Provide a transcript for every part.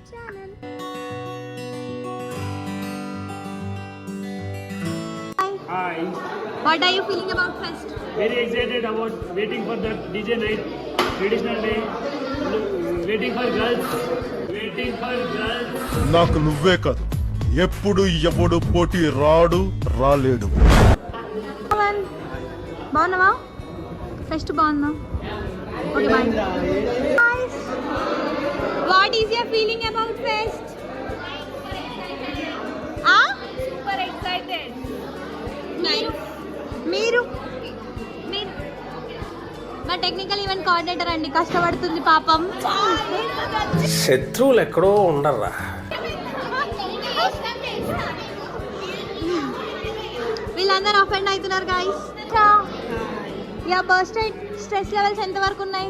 channel. Hi. What are you feeling about fest? Very excited about waiting for the DJ night, traditional day, waiting for girls. నాకు నువ్వే కాదు ఎప్పుడు ఎవడు పోటీ రాలేడు. బాగున్నావా? ఫెస్ట్ బాగుందా? Okay bye. What is your feeling about fest? Super excited. మీరు మా టెక్నికల్ ఈవెంట్ కోఆర్డినేటర్ అండి, కష్టపడుతుంది పాపం. శత్రువులు ఎక్కడో ఉండరా. వీళ్ళందరూ అఫెండ్ అవుతున్నారు guys. Yeah burst stress levels ఎంత వరకు ఉన్నాయి?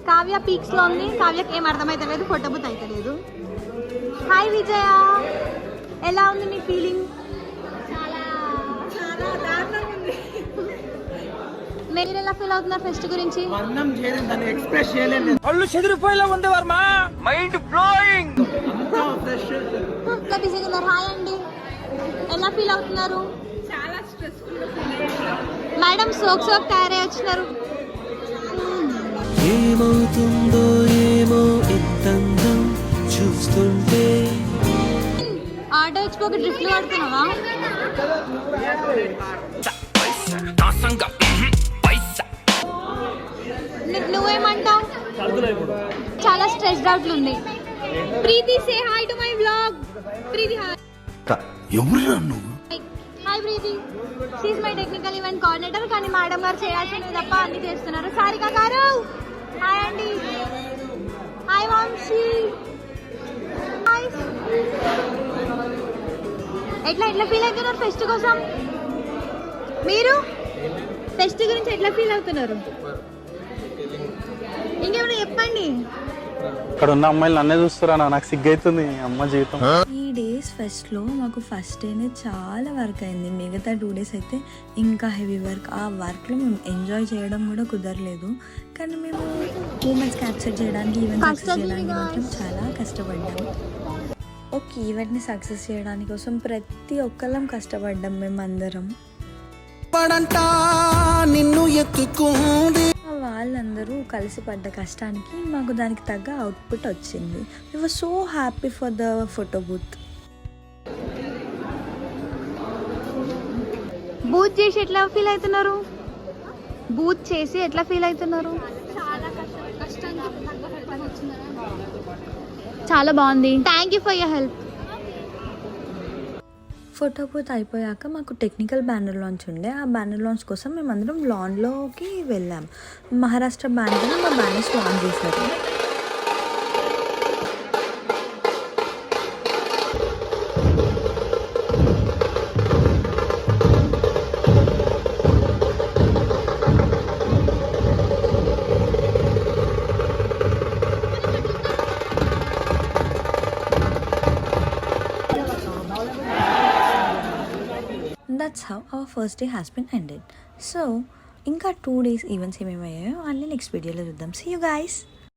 కావ్య పీక్స్ లో ఉంది. కావ్యకి ఏం అర్థమైతలేదు, ఫోటో బుత్ అయితలేదు. హాయ్ విజయ, ఎలా ఉంది మీ ఫీలింగ్? మీరు ఎలా ఫీల్ అవుతున్నారు ఫెస్ట్ గురించి? వాళ్ళు చెదిరిపోయేలా ఉంది వర్మ. Mind blowing. బిజీగా ఉన్నారు. హాయ్ అండి, ఎలా ఫీల్ అవుతున్నారు? చాలా స్ట్రెస్ఫుల్. మేడం సోక్ తయారై వచ్చినారు. ఏమవుతుందో ఏమో ఇంతందం చూస్తుంటే. ఆటో ఇచ్చిపోక డ్రిఫ్ట్లు పడుతున్నావా? నువ్వేమంటావు? చాలా స్ట్రెస్ అవుట్ ఉంది. Preethi say hi to my vlog. Preethi hi. ఎవరురా నువ్వు? Hi Preethi, she's my technical event coordinator. కానీ మేడం గారు చేయాల్సినవి తప్ప అన్ని చేస్తున్నారు. సారిక గారు హాయ్ అండి. హాయ్ వంశీ. హాయ్. ఎట్లా ఫీల్ అవుతున్నారు ఫెస్ట్ కోసం? మీరు ఫెస్ట్ గురించి ఎట్లా ఫీల్ అవుతున్నారు? ఇంకేమైనా చెప్పండి. ఇక్కడ ఉన్న అమ్మాయిలు నన్నే చూస్తారా? నాకు సిగ్గైతుంది అమ్మ జీవితం. ఈ డేస్ ఫెస్ట్లో మాకు ఫస్ట్ డేనే చాలా వర్క్ అయింది. మిగతా 2 days అయితే ఇంకా హెవీ వర్క్. ఆ వర్క్లో మేము ఎంజాయ్ చేయడం కూడా కుదరలేదు. కానీ మేము మూమెంట్స్ క్యాప్చర్ చేయడానికి, ఈవెంట్ సక్సెస్ చేయడానికి మాత్రం చాలా కష్టపడ్డాము. ఒక ఈవెంట్ని సక్సెస్ చేయడానికి కోసం ప్రతి ఒక్కళ్ళం కష్టపడ్డాం మేమందరం. నిన్ను ఎత్తుకుంది వాళ్ళందరూ కలిసి పడ్డ కష్టానికి మాకు దానికి తగ్గ అవుట్పుట్ వచ్చింది. We were so happy for the photo booth. Booth చేసి ఎట్లా ఫీల్ అవుతున్నారు? బూత్ చేసి ఎట్లా ఫీల్ అవుతున్నారు? చాలా బాగుంది. Thank you for your help. Photo booth అయిపోయాక మాకు టెక్నికల్ బ్యానర్ లాంచ్ ఉండే. ఆ బ్యానర్ లాంచ్ కోసం మేమందరం లాన్లోకి వెళ్ళాం. మహారాష్ట్ర బ్యానర్ మా బ్యానర్స్ లాంచ్ చేశారు. That's how our first day has been ended. So, ఇంకా 2 days ఈవెంట్స్ ఏమేమయ్యాయో అన్నీ నెక్స్ట్ వీడియోలో చూద్దాం. See you guys!